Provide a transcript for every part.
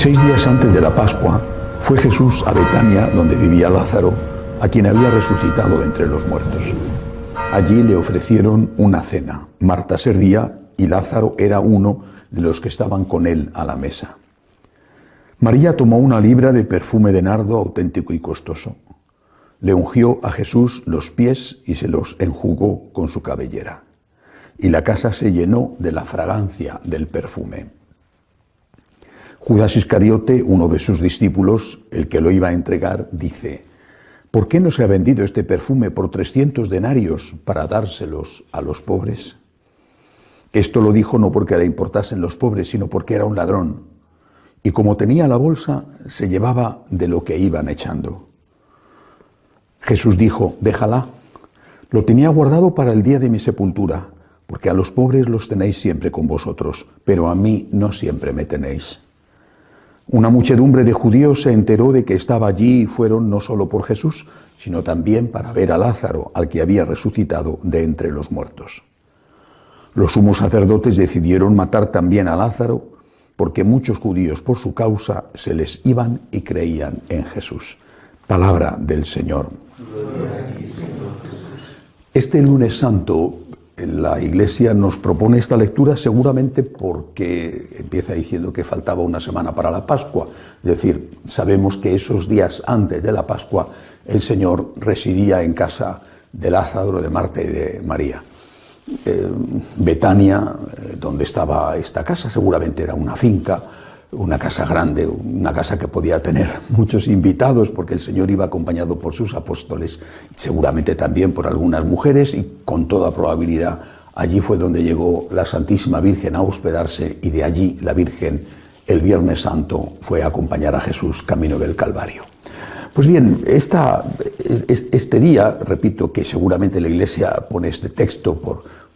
6 días antes de la Pascua, fue Jesús a Betania, donde vivía Lázaro, a quien había resucitado entre los muertos. Allí le ofrecieron una cena. Marta servía y Lázaro era uno de los que estaban con él a la mesa. María tomó una libra de perfume de nardo auténtico y costoso. Le ungió a Jesús los pies y se los enjugó con su cabellera. Y la casa se llenó de la fragancia del perfume. Judas Iscariote, uno de sus discípulos, el que lo iba a entregar, dice: ¿por qué no se ha vendido este perfume por 300 denarios para dárselos a los pobres? Esto lo dijo no porque le importasen los pobres, sino porque era un ladrón. Y como tenía la bolsa, se llevaba de lo que iban echando. Jesús dijo: déjala, lo tenía guardado para el día de mi sepultura, porque a los pobres los tenéis siempre con vosotros, pero a mí no siempre me tenéis. Una muchedumbre de judíos se enteró de que estaba allí y fueron no solo por Jesús, sino también para ver a Lázaro, al que había resucitado de entre los muertos. Los sumos sacerdotes decidieron matar también a Lázaro, porque muchos judíos por su causa se les iban y creían en Jesús. Palabra del Señor. Este lunes santo, la Iglesia nos propone esta lectura seguramente porque empieza diciendo que faltaba una semana para la Pascua. Es decir, sabemos que esos días antes de la Pascua el Señor residía en casa de Lázaro, de Marta y de María. Betania, donde estaba esta casa, seguramente era una finca, una casa grande, una casa que podía tener muchos invitados porque el Señor iba acompañado por sus apóstoles, seguramente también por algunas mujeres, y con toda probabilidad allí fue donde llegó la Santísima Virgen a hospedarse, y de allí la Virgen el Viernes Santo fue a acompañar a Jesús camino del Calvario. Pues bien, este día, repito que seguramente la Iglesia pone este texto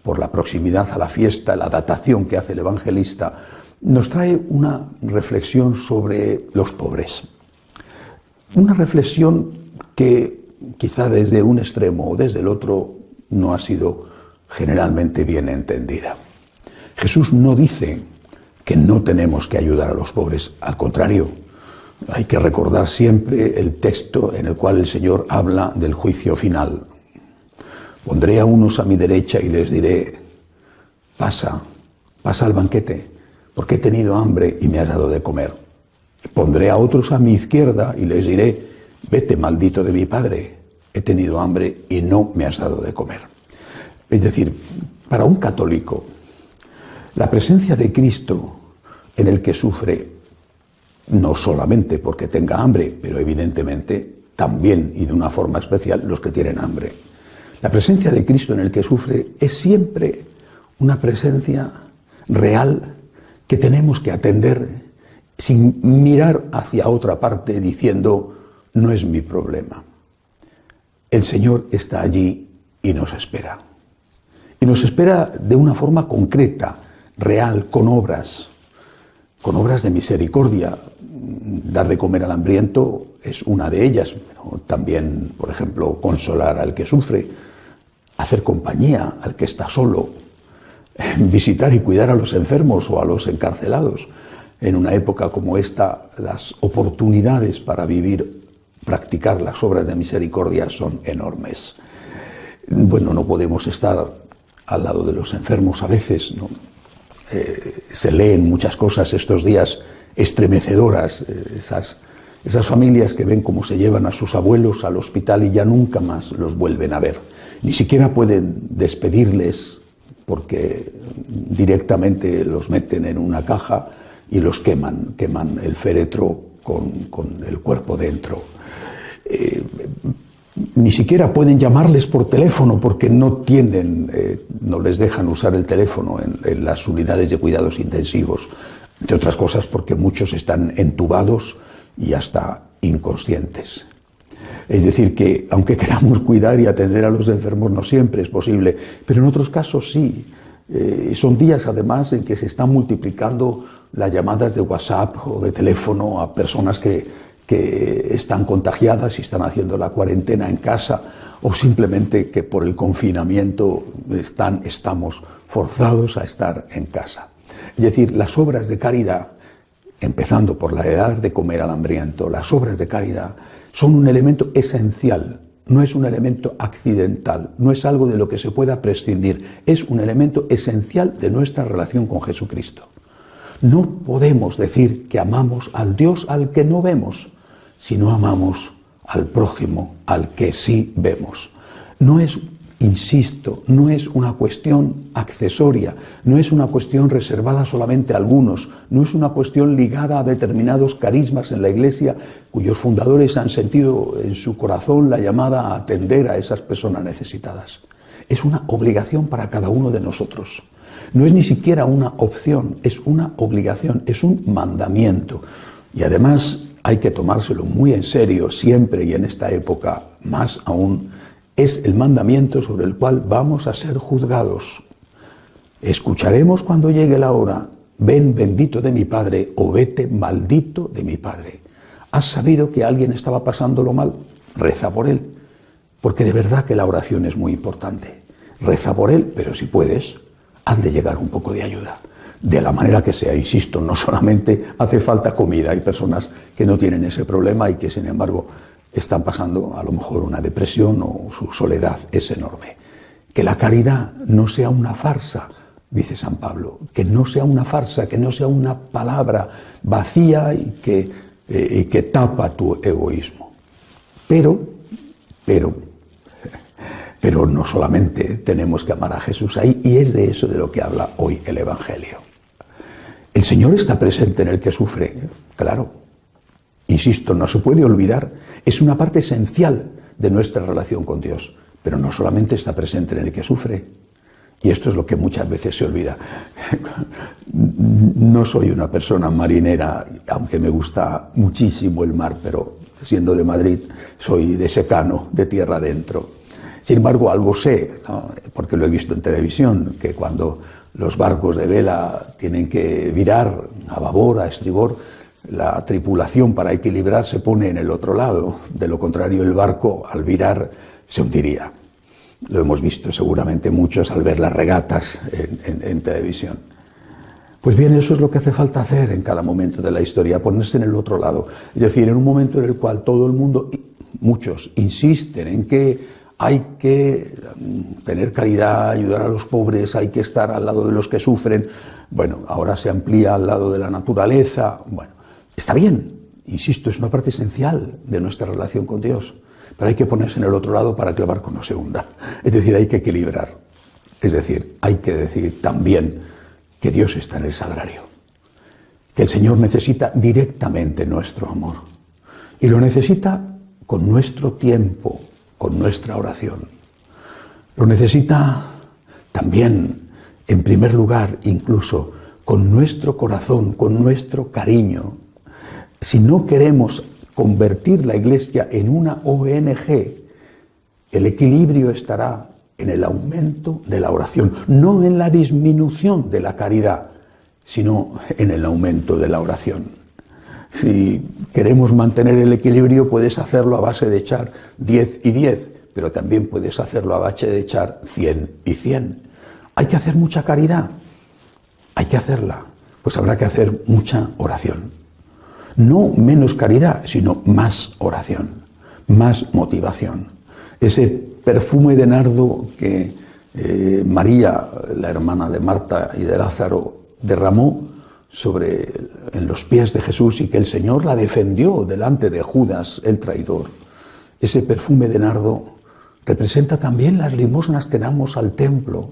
por la proximidad a la fiesta, la datación que hace el evangelista, nos trae una reflexión sobre los pobres. Una reflexión que quizá desde un extremo o desde el otro no ha sido generalmente bien entendida. Jesús no dice que no tenemos que ayudar a los pobres, al contrario, hay que recordar siempre el texto en el cual el Señor habla del juicio final. Pondré a unos a mi derecha y les diré: pasa al banquete, porque he tenido hambre y me has dado de comer. Pondré a otros a mi izquierda y les diré: vete, maldito de mi Padre, he tenido hambre y no me has dado de comer. Es decir, para un católico, la presencia de Cristo en el que sufre, no solamente porque tenga hambre, pero evidentemente también y de una forma especial los que tienen hambre. La presencia de Cristo en el que sufre es siempre una presencia real que tenemos que atender sin mirar hacia otra parte diciendo: no es mi problema. El Señor está allí y nos espera. Y nos espera de una forma concreta, real, con obras de misericordia. Dar de comer al hambriento es una de ellas, pero también, por ejemplo, consolar al que sufre, hacer compañía al que está solo, visitar y cuidar a los enfermos o a los encarcelados. En una época como esta, las oportunidades para practicar las obras de misericordia son enormes. Bueno, no podemos estar al lado de los enfermos a veces, ¿no? Se leen muchas cosas estos días estremecedoras, esas familias que ven cómo se llevan a sus abuelos al hospital y ya nunca más los vuelven a ver. Ni siquiera pueden despedirles porque directamente los meten en una caja y los queman el féretro con el cuerpo dentro. Ni siquiera pueden llamarles por teléfono porque no les dejan usar el teléfono en las unidades de cuidados intensivos, entre otras cosas porque muchos están entubados y hasta inconscientes. Es decir, que aunque queramos cuidar y atender a los enfermos, no siempre es posible, pero en otros casos sí. Son días además en que se están multiplicando las llamadas de WhatsApp o de teléfono a personas que están contagiadas y están haciendo la cuarentena en casa, o simplemente que por el confinamiento estamos forzados a estar en casa. Es decir, las obras de caridad empezando por la de dar de comer al hambriento, las obras de caridad, son un elemento esencial, no es un elemento accidental, no es algo de lo que se pueda prescindir, es un elemento esencial de nuestra relación con Jesucristo. No podemos decir que amamos al Dios al que no vemos, si no amamos al prójimo al que sí vemos. No es, insisto, no es una cuestión accesoria, no es una cuestión reservada solamente a algunos, no es una cuestión ligada a determinados carismas en la Iglesia cuyos fundadores han sentido en su corazón la llamada a atender a esas personas necesitadas. Es una obligación para cada uno de nosotros. No es ni siquiera una opción, es una obligación, es un mandamiento. Y además hay que tomárselo muy en serio siempre y en esta época más aún. Es el mandamiento sobre el cual vamos a ser juzgados. Escucharemos cuando llegue la hora: ven bendito de mi Padre, o vete maldito de mi Padre. ¿Has sabido que alguien estaba pasándolo mal? Reza por él, porque de verdad que la oración es muy importante. Reza por él, pero si puedes, hazle llegar un poco de ayuda. De la manera que sea, insisto, no solamente hace falta comida, hay personas que no tienen ese problema y que sin embargo están pasando a lo mejor una depresión o su soledad es enorme. Que la caridad no sea una farsa, dice San Pablo, que no sea una farsa, que no sea una palabra vacía y que tapa tu egoísmo. Pero no solamente tenemos que amar a Jesús ahí, y es de eso de lo que habla hoy el Evangelio. El Señor está presente en el que sufre, claro. Insisto, no se puede olvidar, es una parte esencial de nuestra relación con Dios, pero no solamente está presente en el que sufre, y esto es lo que muchas veces se olvida. No soy una persona marinera, aunque me gusta muchísimo el mar, pero siendo de Madrid, soy de secano, de tierra adentro. Sin embargo, algo sé, ¿no? Porque lo he visto en televisión, que cuando los barcos de vela tienen que virar a babor, a estribor, la tripulación para equilibrar se pone en el otro lado. De lo contrario, el barco al virar se hundiría. Lo hemos visto seguramente muchos al ver las regatas en televisión. Pues bien, eso es lo que hace falta hacer en cada momento de la historia, ponerse en el otro lado. Es decir, en un momento en el cual todo el mundo, muchos, insisten en que hay que tener caridad, ayudar a los pobres, hay que estar al lado de los que sufren. Bueno, ahora se amplía al lado de la naturaleza. Bueno, está bien, insisto, es una parte esencial de nuestra relación con Dios. Pero hay que ponerse en el otro lado para que el barco no se hunda. Es decir, hay que equilibrar. Es decir, hay que decir también que Dios está en el sagrario. Que el Señor necesita directamente nuestro amor. Y lo necesita con nuestro tiempo, con nuestra oración. Lo necesita también, en primer lugar, incluso con nuestro corazón, con nuestro cariño. Si no queremos convertir la Iglesia en una ONG, el equilibrio estará en el aumento de la oración, no en la disminución de la caridad, sino en el aumento de la oración. Si queremos mantener el equilibrio, puedes hacerlo a base de echar 10 y 10, pero también puedes hacerlo a base de echar 100 y 100. Hay que hacer mucha caridad, hay que hacerla, pues habrá que hacer mucha oración. No menos caridad, sino más oración, más motivación. Ese perfume de nardo que María, la hermana de Marta y de Lázaro, derramó en los pies de Jesús y que el Señor la defendió delante de Judas, el traidor. Ese perfume de nardo representa también las limosnas que damos al templo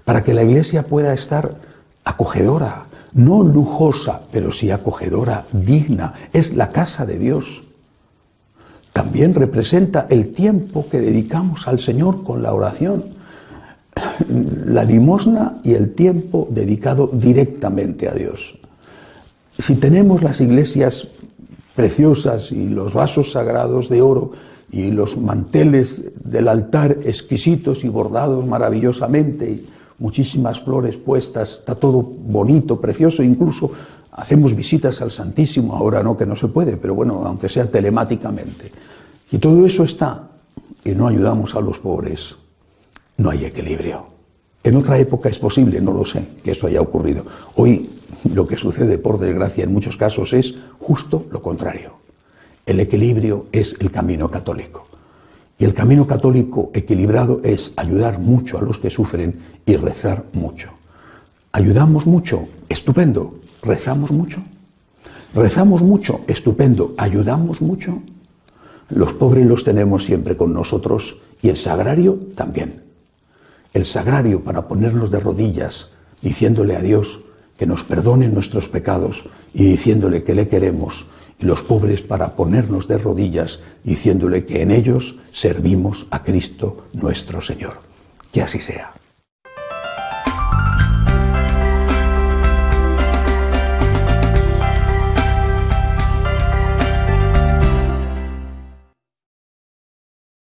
para que la Iglesia pueda estar acogedora, no lujosa, pero sí acogedora, digna. Es la casa de Dios. También representa el tiempo que dedicamos al Señor con la oración. La limosna y el tiempo dedicado directamente a Dios. Si tenemos las iglesias preciosas y los vasos sagrados de oro y los manteles del altar exquisitos y bordados maravillosamente, y muchísimas flores puestas, está todo bonito, precioso, incluso hacemos visitas al Santísimo, ahora no, que no se puede, pero bueno, aunque sea telemáticamente. Y todo eso está, y no ayudamos a los pobres, no hay equilibrio. En otra época es posible, no lo sé, que esto haya ocurrido. Hoy lo que sucede, por desgracia, en muchos casos es justo lo contrario. El equilibrio es el camino católico. Y el camino católico equilibrado es ayudar mucho a los que sufren y rezar mucho. ¿Ayudamos mucho? Estupendo. ¿Rezamos mucho? ¿Rezamos mucho? Estupendo. ¿Ayudamos mucho? Los pobres los tenemos siempre con nosotros y el sagrario también. El sagrario para ponernos de rodillas diciéndole a Dios que nos perdone nuestros pecados y diciéndole que le queremos, y los pobres para ponernos de rodillas diciéndole que en ellos servimos a Cristo nuestro Señor. Que así sea.